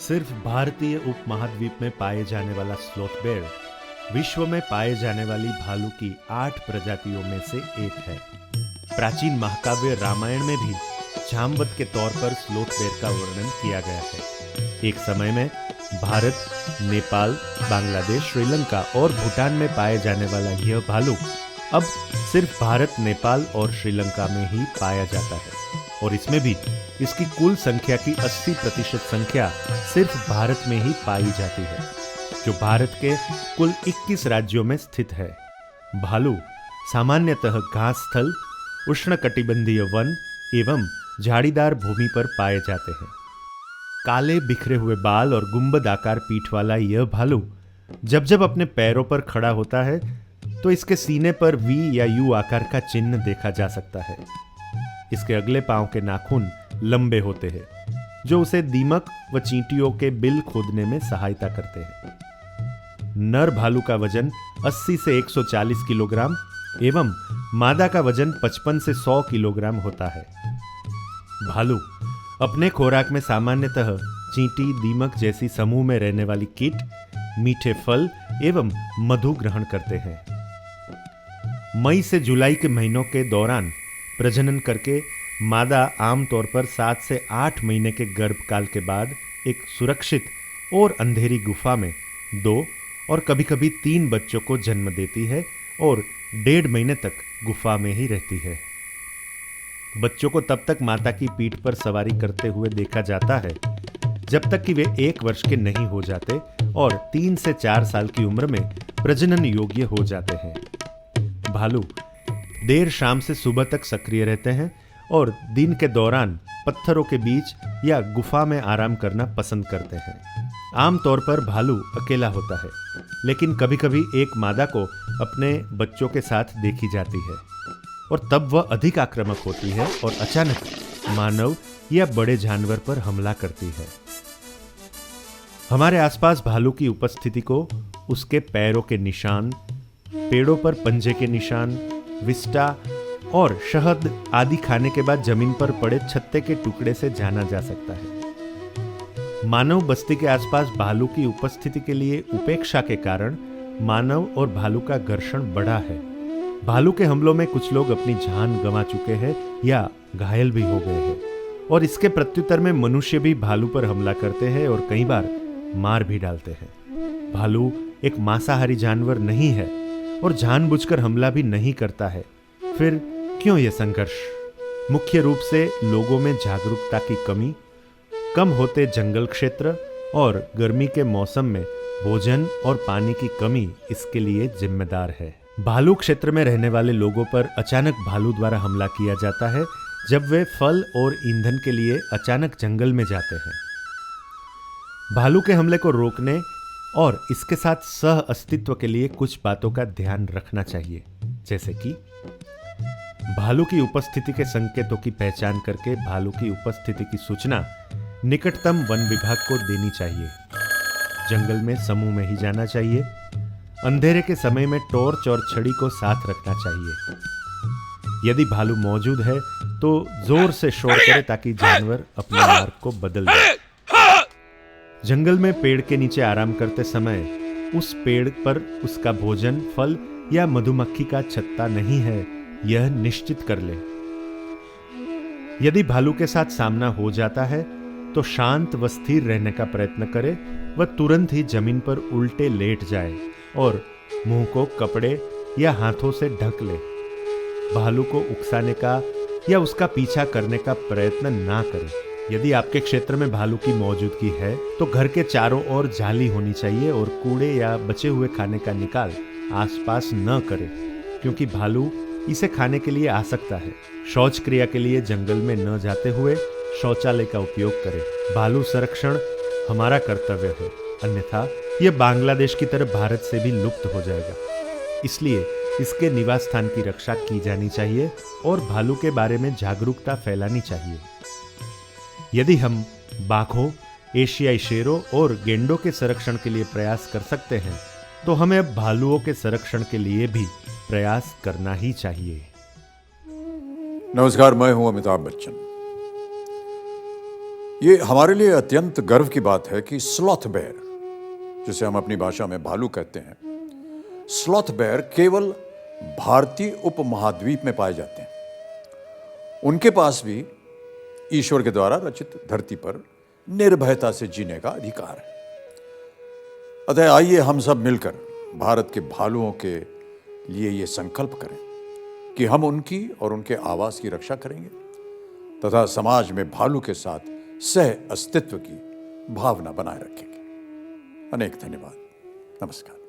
सिर्फ भारतीय उपमहाद्वीप में पाए जाने वाला स्लॉथ बेयर विश्व में पाए जाने वाली भालू की 8 प्रजातियों में से एक है। प्राचीन महाकाव्य रामायण में भी जामवंत के तौर पर स्लॉथ बेयर का वर्णन किया गया है। एक समय में भारत, नेपाल, बांग्लादेश, श्रीलंका और भूटान में पाए जाने वाला यह भालू अब सिर्फ भारत, नेपाल और श्रीलंका में ही पाया जाता है और इसमें भी इसकी कुल संख्या की 80% संख्या सिर्फ भारत में ही पाई जाती है, जो भारत के कुल 21 राज्यों में स्थित है। भालू सामान्यतः घास स्थल, उष्णकटिबंधीय वन एवं झाड़ीदार भूमि पर पाए जाते हैं। काले बिखरे हुए बाल और गुंबद आकार पीठ वाला यह भालू जब जब अपने पैरों पर खड़ा होता है तो इसके सीने पर वी या यू आकार का चिन्ह देखा जा सकता है। इसके अगले पांव के नाखून लंबे होते हैं, जो उसे दीमक व चींटियों के बिल खोदने में सहायता करते हैं। नर भालू का वजन 80 से 140 किलोग्राम एवं मादा का वजन 55 से 100 किलोग्राम होता है। भालू अपने खुराक में सामान्यतः चींटी, दीमक जैसी समूह में रहने वाली कीट, मीठे फल एवं मधु ग्रहण करते हैं। मई से जुलाई के महीनों के दौरान प्रजनन करके मादा आमतौर पर 7 से 8 महीने के गर्भकाल के बाद एक सुरक्षित और अंधेरी गुफा में 2 और कभी-कभी 3 बच्चों को जन्म देती है और 1.5 महीने तक गुफा में ही रहती है। बच्चों को तब तक माता की पीठ पर सवारी करते हुए देखा जाता है जब तक कि वे 1 वर्ष के नहीं हो जाते और 3 से 4 साल की उम्र में प्रजनन योग्य हो जाते हैं। भालू देर शाम से सुबह तक सक्रिय रहते हैं और दिन के दौरान पत्थरों के बीच या गुफा में आराम करना पसंद करते हैं। आमतौर पर भालू अकेला होता है, लेकिन कभी-कभी एक मादा को अपने बच्चों के साथ देखी जाती है और तब वह अधिक आक्रामक होती है और अचानक मानव या बड़े जानवर पर हमला करती है। हमारे आसपास भालू की उपस्थिति को उसके पैरों के निशान, पेड़ों पर पंजे के निशान, विष्टा और शहद आदि खाने के बाद जमीन पर पड़े छत्ते के टुकड़े से जाना जा सकता है। मानव बस्ती के आसपास भालू की उपस्थिति के लिए उपेक्षा के कारण मानव और भालू का घर्षण बढ़ा है। भालू के हमलों में कुछ लोग अपनी जान गंवा चुके हैं या घायल भी हो गए हैं और इसके प्रत्युत्तर में मनुष्य भी भालू पर हमला करते हैं और कई बार मार भी डालते हैं। भालू एक मांसाहारी जानवर नहीं है और जानबूझकर हमला भी नहीं करता है। फिर क्यों यह संघर्ष? मुख्य रूप से लोगों में जागरूकता की कमी, कम होते जंगल क्षेत्र और गर्मी के मौसम में भोजन और पानी की कमी इसके लिए जिम्मेदार है। भालू क्षेत्र में रहने वाले लोगों पर अचानक भालू द्वारा हमला किया जाता है जब वे फल और ईंधन के लिए अचानक जंगल में जाते हैं। भालू के हमले को रोकने और इसके साथ सह अस्तित्व के लिए कुछ बातों का ध्यान रखना चाहिए, जैसे कि भालू की उपस्थिति के संकेतों की पहचान करके भालू की उपस्थिति की सूचना निकटतम वन विभाग को देनी चाहिए। जंगल में समूह में ही जाना चाहिए। अंधेरे के समय में टॉर्च और छड़ी को साथ रखना चाहिए। यदि भालू मौजूद है तो जोर से शोर करे ताकि जानवर अपने मार्ग को बदल दे। जंगल में पेड़ के नीचे आराम करते समय उस पेड़ पर उसका भोजन, फल या मधुमक्खी का छत्ता नहीं है, यह निश्चित कर ले। यदि भालू के साथ सामना हो जाता है तो शांत व स्थिर रहने का प्रयत्न करे व तुरंत ही जमीन पर उल्टे लेट जाए और मुंह को कपड़े या हाथों से ढक ले। भालू को उकसाने का या उसका पीछा करने का प्रयत्न ना करें। यदि आपके क्षेत्र में भालू की मौजूदगी है तो घर के चारों ओर जाली होनी चाहिए और कूड़े या बचे हुए खाने का निकाल आसपास न करें, क्योंकि भालू इसे खाने के लिए आ सकता है। शौच क्रिया के लिए जंगल में न जाते हुए शौचालय का उपयोग करें। भालू संरक्षण हमारा कर्तव्य है, अन्यथा यह बांग्लादेश की तरह भारत से भी लुप्त हो जाएगा। इसलिए इसके निवास स्थान की रक्षा की जानी चाहिए और भालू के बारे में जागरूकता फैलानी चाहिए। यदि हम बाघों, एशियाई शेरों और गेंडों के संरक्षण के लिए प्रयास कर सकते हैं तो हमें अब भालुओं के संरक्षण के लिए भी प्रयास करना ही चाहिए। नमस्कार, मैं हूं अमिताभ बच्चन। ये हमारे लिए अत्यंत गर्व की बात है कि स्लॉथ बेयर, जिसे हम अपनी भाषा में भालू कहते हैं, स्लॉथ बेयर केवल भारतीय उपमहाद्वीप में पाए जाते हैं। उनके पास भी ईश्वर के द्वारा रचित धरती पर निर्भयता से जीने का अधिकार है। अतः आइए हम सब मिलकर भारत के भालुओं के लिए ये संकल्प करें कि हम उनकी और उनके आवास की रक्षा करेंगे तथा समाज में भालू के साथ सह अस्तित्व की भावना बनाए रखेंगे। अनेक धन्यवाद। नमस्कार।